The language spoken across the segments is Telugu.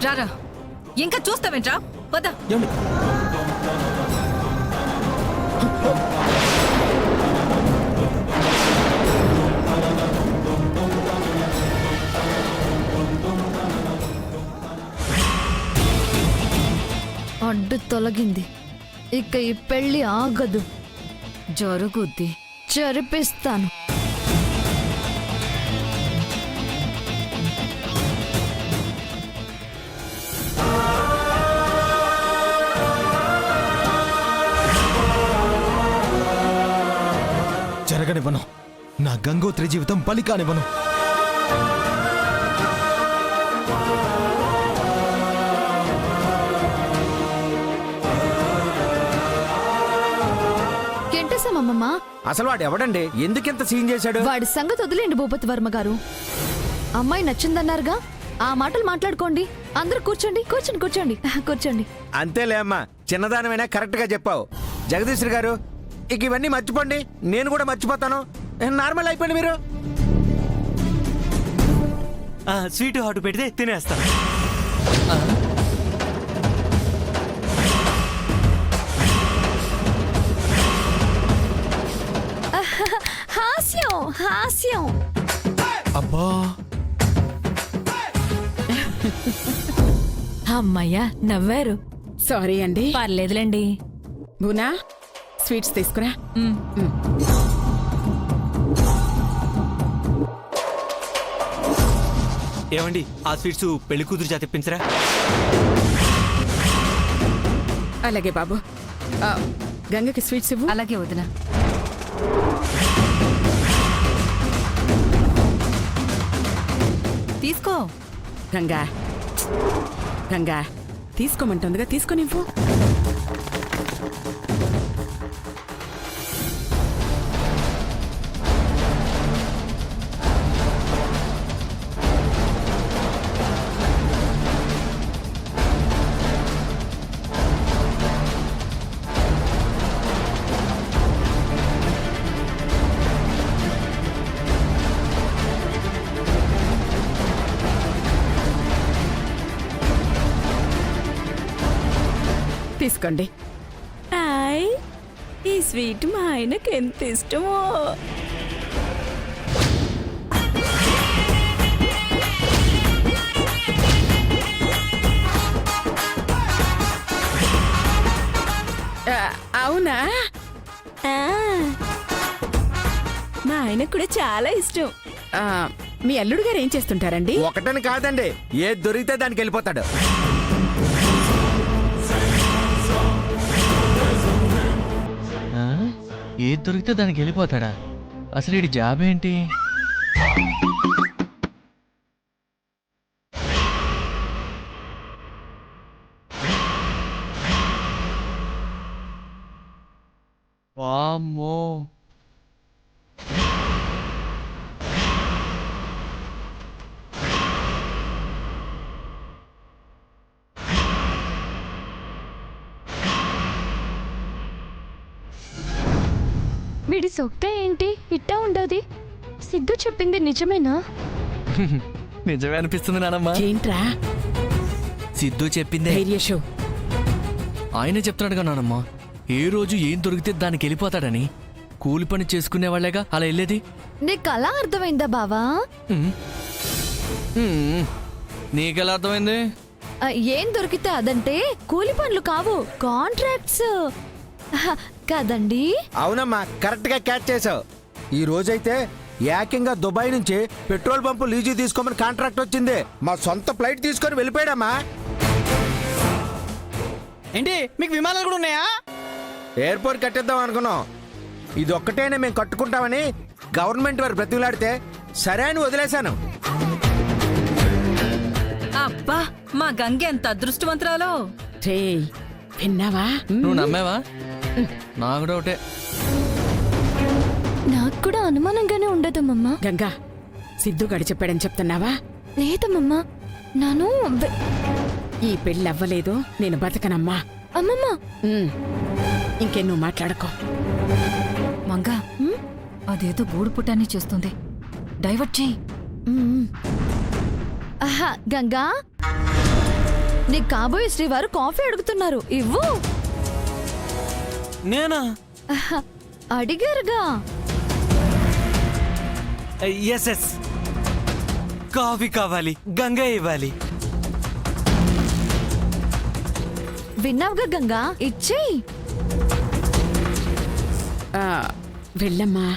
రారా, ఇంకా చూస్తావేంట్రా? పద. అడ్డు తొలగింది. ఇక ఈ పెళ్లి ఆగదు. జరుగుద్ది. జరిపిస్తాను. జరగనివ్వను. నా గంగోత్రి జీవితం బలి కానివ్వను. కెంటేశామమ్మమ్మ. అసలు వాడు ఎవడండి? ఎందుకింత సీన్ చేశాడు? వాడి సంగతి వదిలేండి భూపతి వర్మ గారు. అమ్మాయి నచ్చిందన్నారుగా, ఆ మాటలు మాట్లాడుకోండి. అందరూ కూర్చోండి, కూర్చోండి, కూర్చోండి, కూర్చోండి. అంతేలే అమ్మా, చిన్నదానమైనా కరెక్ట్ గా చెప్పావు. జగదీశ్వరి గారు, ఇక ఇవన్నీ మర్చిపోండి. నేను కూడా మర్చిపోతాను. నార్మల్ అయిపోయింది మీరు. స్వీట్ హాట్ పెడితే తినేస్తాను. హాస్యం, హాస్యం. అబ్బా, అమ్మయ్యా, నవ్వారు. సారీ అండి. పర్లేదులేండి. బునా, స్వీట్స్ తీసుకురా. ఏమండి, ఆ స్వీట్స్ పెళ్లి కూతురు చేత తెప్పించరా? అలాగే బాబు. గంగకి స్వీట్స్ ఇవ్వు. అలాగే వదినా. తీసుకో. గంగా, గంగా తీసుకోమంటుందిగా, తీసుకొనివ్వు. తీసుకోండి. హాయ్, ఈ స్వీట్ మా ఆయనకి ఎంత ఇష్టమో. అవునా? మా ఆయనకు కూడా చాలా ఇష్టం. మీ అల్లుడు గారు ఏం చేస్తుంటారండి? ఒకటని కాదండి, ఏది దొరికితే దానికి వెళ్ళిపోతాడు. ఏది దొరికితే దానికి వెళ్ళిపోతాడా? అసలు వీడి జాబ్ ఏంటి? వామ్మో, వీడి సొక్తే ఏంటి ఇట్టా ఉండదు? సిద్ధు చెప్పింది నిజమేనా? నిజమే అనిపిస్తుంది నానమ్మ. ఏంట్రా సిద్ధు చెప్పిందే. ధైర్యషో. ఆయనే చెప్తున్నాడుగా నానమ్మ, ఏ రోజు ఏం దొరికితే దానికి వెళ్ళిపోతాడని. కూలి పని చేసుకునే వాళ్ళేగా అలా వెళ్ళేది. నీకు అలా అర్థమైందా బావా? నీకెలా అర్థమైంది? ఏం దొరికితే అదంటే కూలి పనులు కావు, కాంట్రాక్ట్స్ కదండి. అవునమ్మా, కరెక్ట్ గా క్యాచ్ చేసావు. ఈ రోజైతే ఏకంగా దుబాయ్ నుంచి పెట్రోల్ పంపు లీజు తీసుకోమని కాంట్రాక్ట్ వచ్చింది. మా సొంత ఫ్లైట్ తీసుకొని వెళ్ళిపోయాడమ్మా. ఏంటి, మీకు విమానాలు కూడా ఉన్నాయా? ఎయిర్పోర్ట్ కట్టిద్దాం అనుకున్నాం. ఇది ఒక్కటేనే మేము కట్టుకుంటామని గవర్నమెంట్ వారు బ్రతిలాడితే సరే అని వదిలేశాను. అబ్బా, మా గంగ ఎంత అదృష్టవంతురాలో. రే, విన్నావా? నువ్వు నమ్మావా? నాకు డౌటే. నాకు కూడా అనుమానంగానే ఉండదమ్మమ్మ. గంగా, సిద్ధు గడి చెప్పాడని చెప్తున్నావా? లేదమ్మమ్మ, నాను ఈ పెళ్ళి అవ్వలేదు, నేను బతకనమ్మా. అమ్మమ్మ, ఇంకేం నువ్వు మాట్లాడకో. మంగా, అదేదో గూడు పుట్టాన్ని చేస్తుంది, డైవర్ట్ చెయ్యి. ఆహా, గంగా నీ కాబోయే శ్రీవారు కాఫీ అడుగుతున్నారు, ఇవ్వు. నేనా? అడిగారుగా. ఎస్ ఎస్, కాఫీ కావాలి, గంగా ఇవ్వాలి. విన్నావుగా గంగా, ఇచ్చేయి. ఆ, వెళ్ళమ్మా.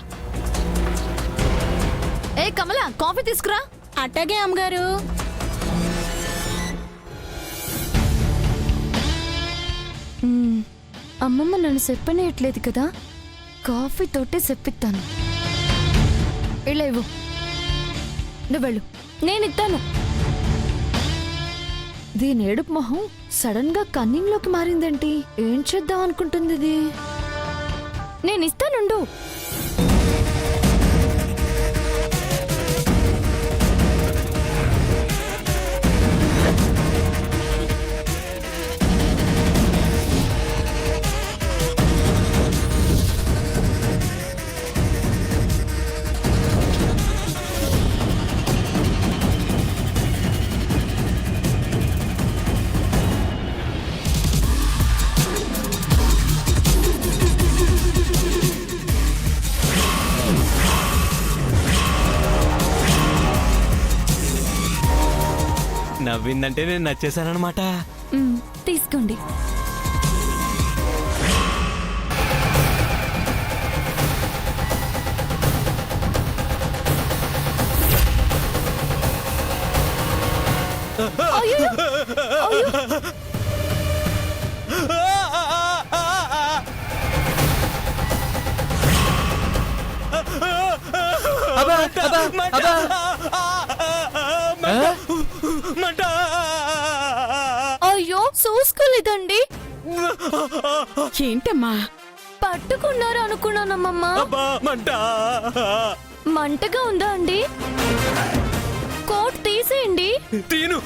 ఏ కమల, కాఫీ తీసుకురా. అట్టగే అమ్మగారు. అమ్మమ్మ నన్ను చెప్పనేయట్లేదు కదా, కాఫీ తోటే చెప్పిస్తాను. ఇవ్వు, నువ్వు వెళ్ళు. నేను ఇస్తాను. దీని ఏడుపు మొహం సడన్ గా కన్నింగ్ లోకి మారిందేంటి? ఏం చేద్దాం అనుకుంటుంది ఇది? నేను ఇస్తానుండు. నవ్విందంటే నేను నచ్చేసానమాట. తీసుకోండి. అయ్యో, చూసుకోలేదండి. ఏంటమ్మా? పట్టుకున్నారు అనుకున్నానమ్మమ్మా. మంటగా ఉందా అండి? కోట్ తీసేయండి. తీను.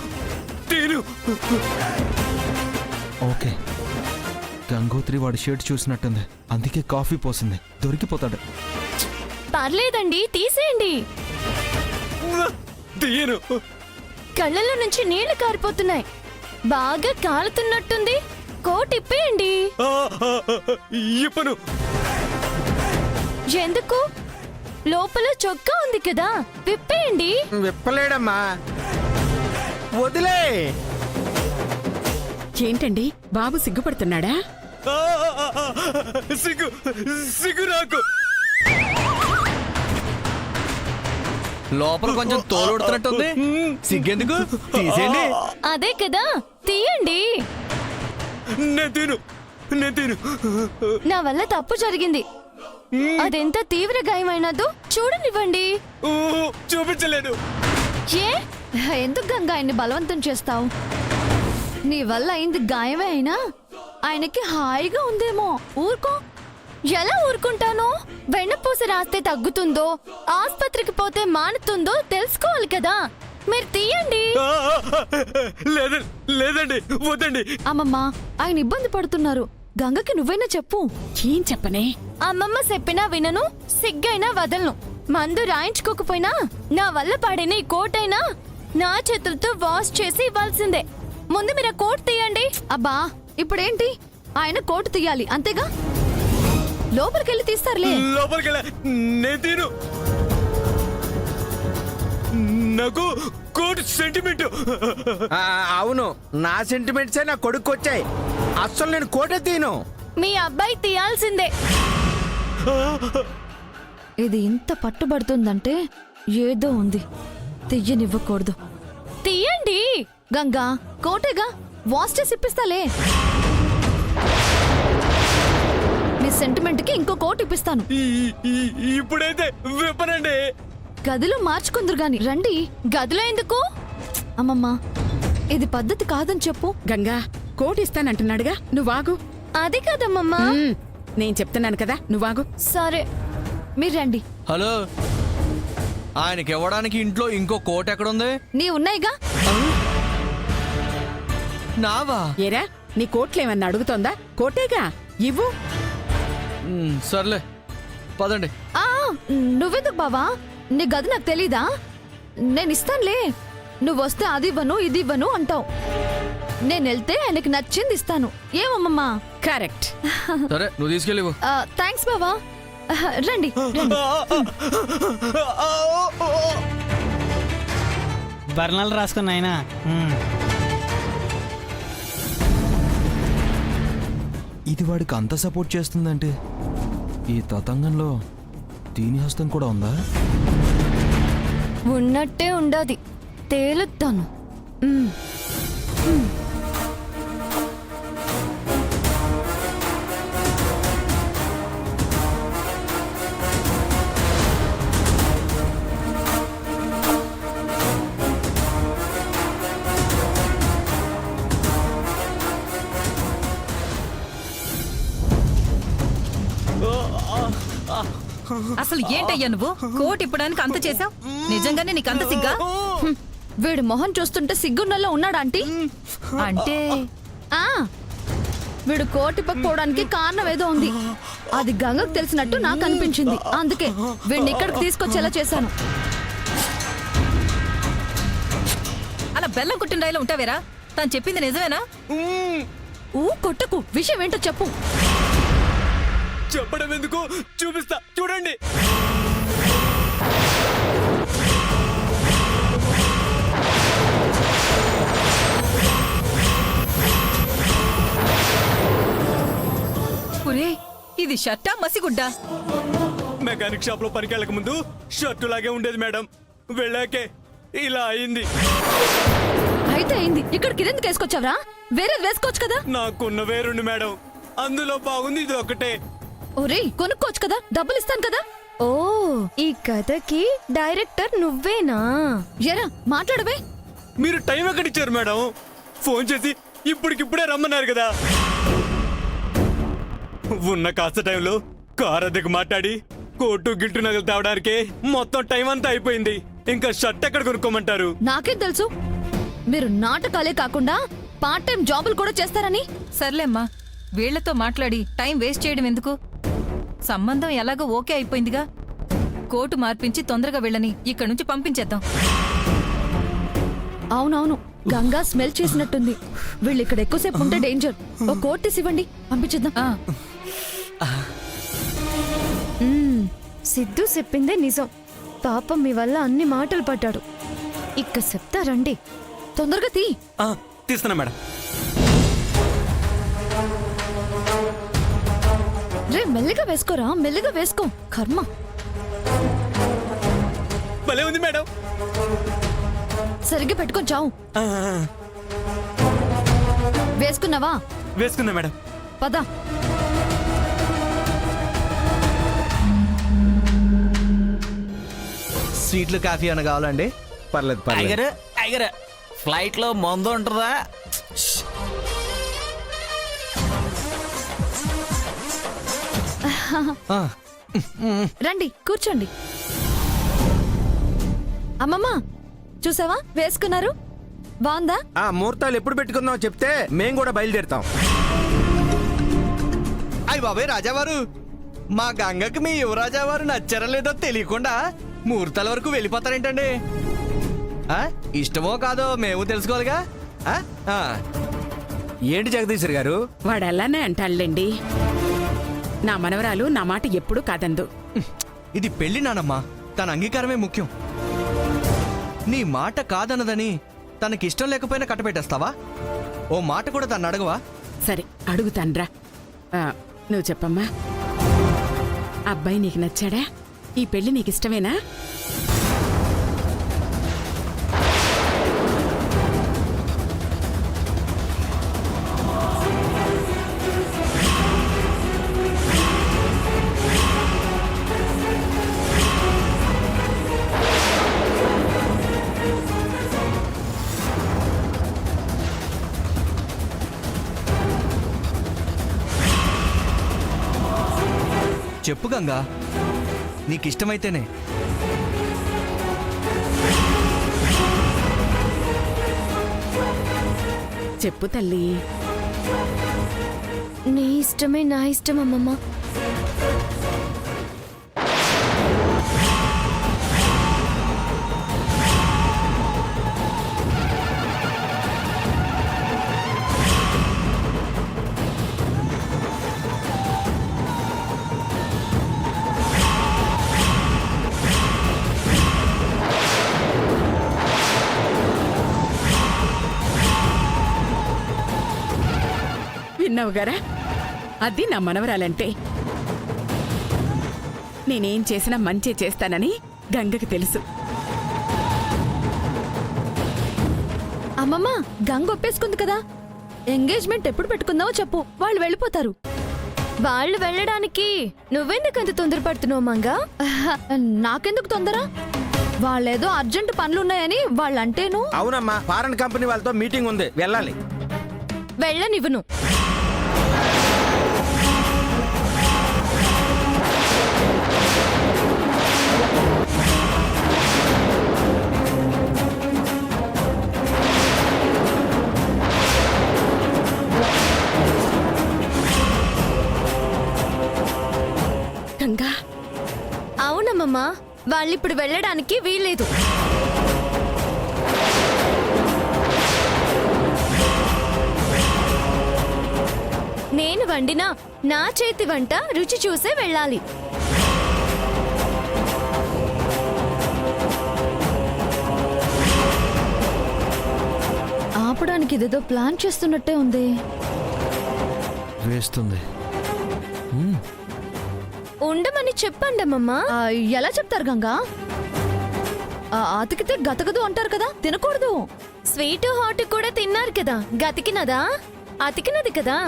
ఓకే, గంగోత్రి వాడి షర్ట్ చూసినట్టుంది, అందుకే కాఫీ పోసింది. దొరికిపోతాడు. పర్లేదండి, తీసేయండి. తీను. కళ్ళల్లో నుంచి నీళ్లు కారిపోతున్నాయి, బాగా కాలుతున్నట్టుంది. కోట్ ఇప్పేయండి. ఇప్పను. ఎందుకు? లోపల చొక్కా ఉంది కదా, విప్పేయండి. విప్పలేడమ్మా, వదిలే. ఏంటండి బాబు సిగ్గుపడుతున్నాడా? సిగ్గు నాకు. లోపల కొంచెం తోలుడుతున్నట్టుంది, సిగ్గెందుకు? తీసేయండి. అదే కదా, తీయండి. నేను తీను. నా వల్ల తప్పు జరిగింది. అదెంత తీవ్ర గాయమైనదో చూడనివ్వండి. చూపించలేదు. ఏ, ఎందుకు గంగా ఆయన్ని బలవంతం చేస్తావు? నీ వల్ల అయింది గాయమే అయినా ఆయనకి హాయిగా ఉందేమో. ఊరుకో. ఎలా ఊరుకుంటాను? వెన్నపూస రాస్తే తగ్గుతుందో, ఆస్పత్రికి పోతే మానుతుందో తెలుసుకోవాలి కదా. మీరు తీయండి. లేదండి, వద్దండి. అమ్మమ్మ, ఆయన ఇబ్బంది పడుతున్నారు. గంగకి నువ్వైనా చెప్పు. ఏం చెప్పనే? అమ్మమ్మ చెప్పినా వినను, సిగ్గైనా వదలను. మందు రాయించుకోకపోయినా నా వల్ల పాడిన ఈ కోటైనా నా చేతులతో వాష్ చేసి ఇవ్వాల్సిందే. ముందు మీరు ఆ కోట్ తీయండి. అబ్బా, ఇప్పుడేంటి? ఆయన కోటు తీయాలి అంతేగా? లోపలికెళ్ళి తీస్తారులే. లోపలికెళ్ళ నేను తీను. నాకు కోటి సెంటిమెంట్. అవును, నా సెంటిమెంట్సే నా కొడుకు వచ్చాయి. అస్సలు నేను కోటే తీను. మీ అబ్బాయి తీయాల్సిందే. ఇది ఇంత పట్టుబడుతుందంటే ఏదో ఉంది, తీయనివ్వకూడదు. తీయండి. గంగా, కోటేగా, వాష్ చేసి ఇప్పిస్తాలే. మీ సెంటిమెంట్ కి ఇంకో కోట్ ఇప్పిస్తాను. ఇప్పుడైతే విప్పనండి. గదిలో మార్చుకుందరు గాని రండి. గదిలో ఎందుకు? అమ్మమ్మ, ఇది పద్ధతి కాదని చెప్పు. గంగా, కోట్ ఇస్తానంటున్నాడుగా, నువ్వాగు. అది కాదమ్మమ్మా. నేను చెప్తున్నాను కదా, నువ్వాగు. సరే, మీరు రండి. హలో, ఆయనకి ఇవ్వడానికి ఇంట్లో ఇంకో కోట్ ఎక్కడుంది? నీ ఉన్నాయిగా. నావా? ఏరా, నీ కోట్లేమన్నా అడుగుతోందా? కోటేగా, ఇవ్వు. సర్లే, పదండి. ఆ, నువ్వెందుకు బావా? నీ గది నాకు తెలీదా? నేను ఇస్తానులే. నువ్వు వస్తే అది ఇవ్వను ఇది ఇవ్వను అంటావు. నేను వెళ్తే ఆయనకి నచ్చింది ఇస్తాను ఏమమ్మమ్మా కరెక్ట్. సరే నువ్వు తీసుకెళ్ళివు. థ్యాంక్స్ బావా రండి రండి. బర్ణాలు రాసుకున్న ఆయన ఇది వాడికి అంత సపోర్ట్ చేస్తుందంటే ఈ తతంగంలో దీని హస్తం కూడా ఉందా? ఉన్నట్టే ఉండదు తేలుతాను. అసలు ఏంటయ్యా నువ్వు కోట్ ఇప్పడానికి అంత చేసావు? నిజంగానే నీకు అంత సిగ్గా? వీడు మొహం చూస్తుంటే సిగ్గున్నల్లో ఉన్నాడు ఆంటీ. అంటే ఆ వీడు కోటి పక్కోవడానికి కారణం ఏదో ఉంది. అది గంగకు తెలిసినట్టు నాకు అనిపించింది. అందుకే వీడిని ఇక్కడికి తీసుకొచ్చేలా చేశాను. అలా బెల్లం కుట్టిన రైలు ఉంటావేరా? తను చెప్పింది నిజమేనా? ఊ కొట్టకు, విషయం ఏంటో చెప్పు. చెప్పడం ఎందుకు, చూపిస్తా చూడండి. ఒరే, ఇది షర్టా మసిగుడ్డా? మెకానిక్ షాప్ లో పనికెళ్ళక ముందు షర్టు లాగే ఉండేది మేడం. వెళ్ళాకే ఇలా అయింది. అయితే అయింది. ఇక్కడికి ఇదెందుకు వేసుకొచ్చావరా? వేరేది వేసుకోవచ్చు కదా. నాకున్న వేరుండి మేడం, అందులో బాగుంది ఇది ఒకటే. ఒరే కొనుక్కోవచ్చు కదా, డబ్బులు ఇస్తాను కదా. ఓ ఈ కథకి డైరెక్టర్ నువ్వేనా? ఎరా మాట్లాడవే. మీరు టైం ఎక్కడిచ్చారు మేడం? ఫోన్ చేసి ఇప్పటికిప్పుడే రమ్మన్నారు కదా. ఉన్న కాస్త టైంలో కార్ అద్దెకు మాట్లాడి కోటు గిల్టు నగలు తేవడానికే మొత్తం టైం అంతా అయిపోయింది. ఇంకా షర్ట్ ఎక్కడ కొనుక్కోమంటారు? నాకేం తెలుసు మీరు నాటకాలే కాకుండా పార్ట్ టైం జాబులు కూడా చేస్తారని. సర్లేమ్మా, వీళ్లతో మాట్లాడి టైం వేస్ట్ చేయడం ఎందుకు? సంబంధం ఎలాగో ఓకే అయిపోయిందిగా. కోటు మార్పించి తొందరగా వెళ్ళని ఇక్కడి నుంచి పంపించేద్దాం. అవునవును, గంగా స్మెల్ చేసినట్టుంది. వీళ్ళు ఇక్కడ ఎక్కువసేపు ఉంటే డేంజర్. ఓ కోట్ తీసి ఇవ్వండి, పంపించేద్దాం. సిద్ధు చెప్పిందే నిజం. పాపం మీ వల్ల అన్ని మాటలు పడ్డాడు. ఇక్క చెప్తారండి. తొందరగా తీ. తీస్తున్నా మేడం. రే మెల్లిగా వేసుకోరా, మెల్లిగా వేసుకో. కర్మ. భలే ఉంది మేడం. సరిగ్గా పెట్టుకొని చావు. వేసుకున్నావా? వేసుకుందా మేడం. పద. స్వీట్లు కాఫీ అని కావాలండి? పర్లేదు పర్లేదు. టైగర్ ఫ్లైట్ లో మందు ఉంటుందా? రండి కూర్చోండి. అమ్మమ్మ చూసావా వేసుకున్నారు? బాగుందా? ఆ ముహూర్తాలు ఎప్పుడు పెట్టుకుందాం చెప్తే మేము కూడా బయలుదేరుతాం. అయ్య బాబాయ్ రాజావారు, మా గంగకి మీ యువరాజావారు నచ్చారా లేదో తెలియకుండా ముహూర్తాల వరకు వెళ్ళిపోతారేంటండి? ఇష్టమో కాదో మేము తెలుసుకోవాలిగా. ఏంటి జగదీశ్వర్ గారు? వాడెల్లానే అంటాళ్ళండి. నా మనవరాలు నా మాట ఎప్పుడూ కాదందు. ఇది పెళ్లి నానమ్మా, తన అంగీకారమే ముఖ్యం. నీ మాట కాదన్నదని తనకిష్టం లేకపోయినా కట్టబెట్టేస్తావా? ఓ మాట కూడా తను అడగవా? సరే అడుగుతాన్రా. నువ్వు చెప్పమ్మా, అబ్బాయి నీకు నచ్చాడా? ఈ పెళ్లి నీకు ఇష్టమేనా? చెప్పు గంగా, నీకిష్టమైతేనే. చెప్పు తల్లి. నీ ఇష్టమే నా ఇష్టం అమ్మమ్మ. విన్నావు గారా? అది నా మనవరాలంటే. నేనేం చేసినా మంచి చేస్తానని గంగకి తెలుసు. అమ్మమ్మ, గంగ ఒప్పేసుకుంది కదా, ఎంగేజ్మెంట్ ఎప్పుడు పెట్టుకుందావో చెప్పు, వాళ్ళు వెళ్ళిపోతారు. వాళ్ళు వెళ్ళడానికి నువ్వెందుకు అంత తొందరపడుతున్నావు మంగా? నాకెందుకు తొందర? వాళ్ళేదో అర్జెంట్ పనులున్నాయని వాళ్ళంటేను. అవునమ్మా, ఫారెన్ కంపెనీ వాళ్ళతో మీటింగ్ ఉంది, వెళ్ళాలి. వెళ్ళనివ్వను. గంగా, అవునమ్మమ్మా, వాళ్ళిప్పుడు వెళ్ళడానికి వీల్లేదు. నేను వండినా నా చేతి వంట రుచి చూసే వెళ్ళాలి. ఆపడానికి ఇదేదో ప్లాన్ చేస్తున్నట్టే ఉంది. వేస్తుంది. ఉండమని చెప్పండి అమ్మమ్మా. ఎలా చెప్తారు గంగా? అతికితే గతగదు అంటారు కదా, తినకూడదు. స్వీట్ హాట్ కూడా తిన్నారు కదా, గతికినదా? అతికినది కదా.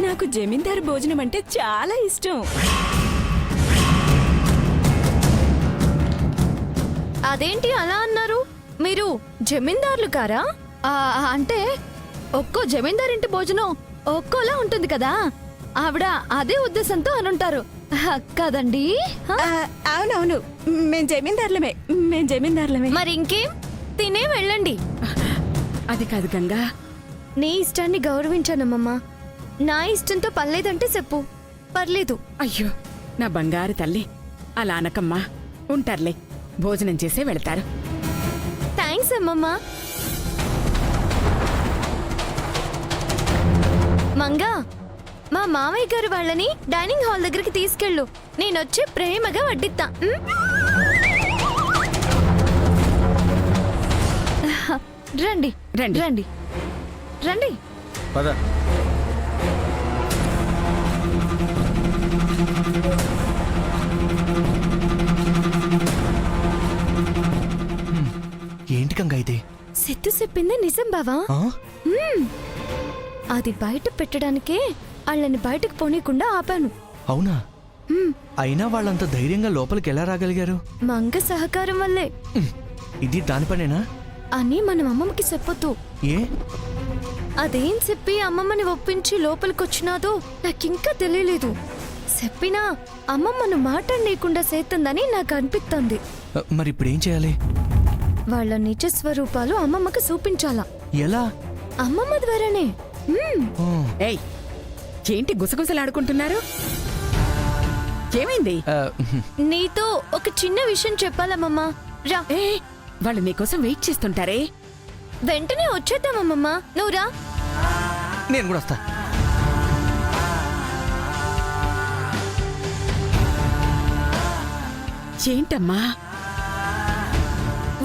నాకు జమీందారు భోజనం అంటే చాలా ఇష్టం. అదేంటి అలా అన్నారు? మీరు జమీందార్లు కారా? అంటే ఒక్కో జమీందారింటి భోజనం ఒక్కోలా ఉంటుంది కదా, ఆవిడ అదే ఉద్దేశంతో అనుంటారు కదండి. అవునవును, మేం జమీందారులమే. మరి ఇంకేం, తినే వెళ్ళండి. అది కాదు గంగా, నీ ఇష్టాన్ని గౌరవించానమ్మమ్మా. నా ఇష్టంతో పర్లేదంటే చెప్పు, పర్లేదు. అయ్యో నా బంగారు తల్లి, అలా అనకమ్మా. ఉంటారులే, భోజనం చేసే వెళతారు. థ్యాంక్స్ అమ్మమ్మా. మంగా, మా మామయ్య గారు వాళ్ళని డైనింగ్ హాల్ దగ్గరికి తీసుకెళ్ళు. నేనొచ్చి ప్రేమగా వడ్డిస్తా. రండి రండి. రండి రండి. పద. ఏంటి గంగా ఇది? సిద్ధు చెప్పింది నిజం బావా. అది బయట పెట్టడానికే వాళ్ళని బయటకు పోనీకుండా ఆపాను. అవునా? అయినా వాళ్ళంత ధైర్యంగా లోపలికి ఎలా రాగలిగారు? మంగ సహకారం వల్లే. ఇది దాని పనేనా? అని మనం అమ్మమ్మకి చెప్పొద్దు. ఏ? అదేం చెప్పి అమ్మమ్మని ఒప్పించి లోపలికొచ్చినాదో నాకింకా తెలియలేదు. చెప్పినా అమ్మమ్మను మాట్లాడలేకుండా చేస్తుందని నాకు అనిపిస్తుంది. మరి ఇప్పుడు ఏం చేయాలి? వాళ్ళ నిజ స్వరూపాలు అమ్మమ్మకి చూపించాలా. ఎలా? అమ్మమ్మ ద్వారానే. ఏయ్, ఏంటి గుసగుసలాడుకుంటున్నారు? ఏమైంది? నీతో ఒక చిన్న విషయం చెప్పాలమ్మమ్మా. రా. ఏ, వాళ్ళు నీకోసం వెయిట్ చేస్తుంటారే. వెంటనే వచ్చేద్దామమ్మమ్మా, నువ్వు రా. నేను కూడా వస్తా. ఏంటమ్మా?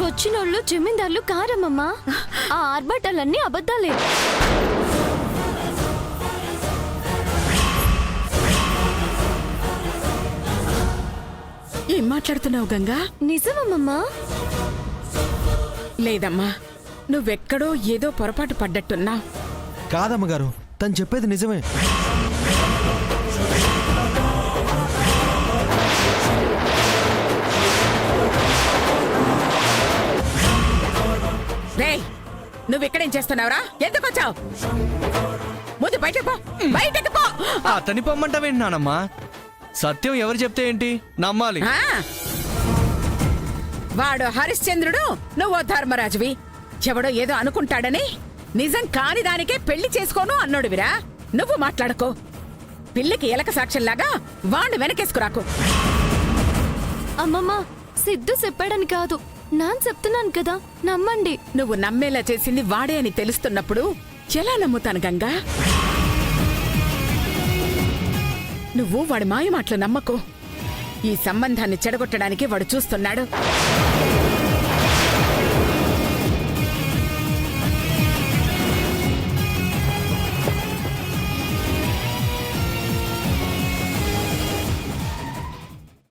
వచ్చినోళ్ళు జమీందార్లు కారమ్మమ్మా. ఆ ఆర్భాటాలన్నీ అబద్ధాలే. ఏం మాట్లాడుతున్నావు గంగా? నిజమమ్మమ్మా. లేదమ్మా, నువ్వెక్కడో ఏదో పొరపాటు పడ్డట్టున్నా. కాదమ్మగారు, తను చెప్పేది నిజమే. రేయ్, నువ్వెక్కడేం చేస్తున్నావురా? ఎందుకు వచ్చావు? ముందు బయటకు పో, బయటకు పో. అతని పొమ్మంటావేంటి నానమ్మా? సత్యం ఎవరు చెప్తే ఏంటి, నమ్మాలి. ఆ, వాడు హరిశ్చంద్రుడు, నువ్వు ధర్మరాజువి. ఎవడో ఏదో అనుకుంటాడని నిజం కాని దానికే పెళ్లి చేసుకోను అన్నోడువిరా. నువ్వు మాట్లాడుకో. పిల్లికి ఎలక సాక్ష్యంలాగా వాణ్ణి వెనకేసుకురాకు. అమ్మమ్మ, సిద్ధు చెప్పాడని కాదు, నాన్న చెప్తున్నాను కదా, నమ్మండి. నువ్వు నమ్మేలా చేసింది వాడే అని తెలుస్తున్నప్పుడు ఎలా నమ్ముతాను గంగా? నువ్వు వాడి మాయ మాటలు నమ్మకు. ఈ సంబంధాన్ని చెడగొట్టడానికి వాడు చూస్తున్నాడు.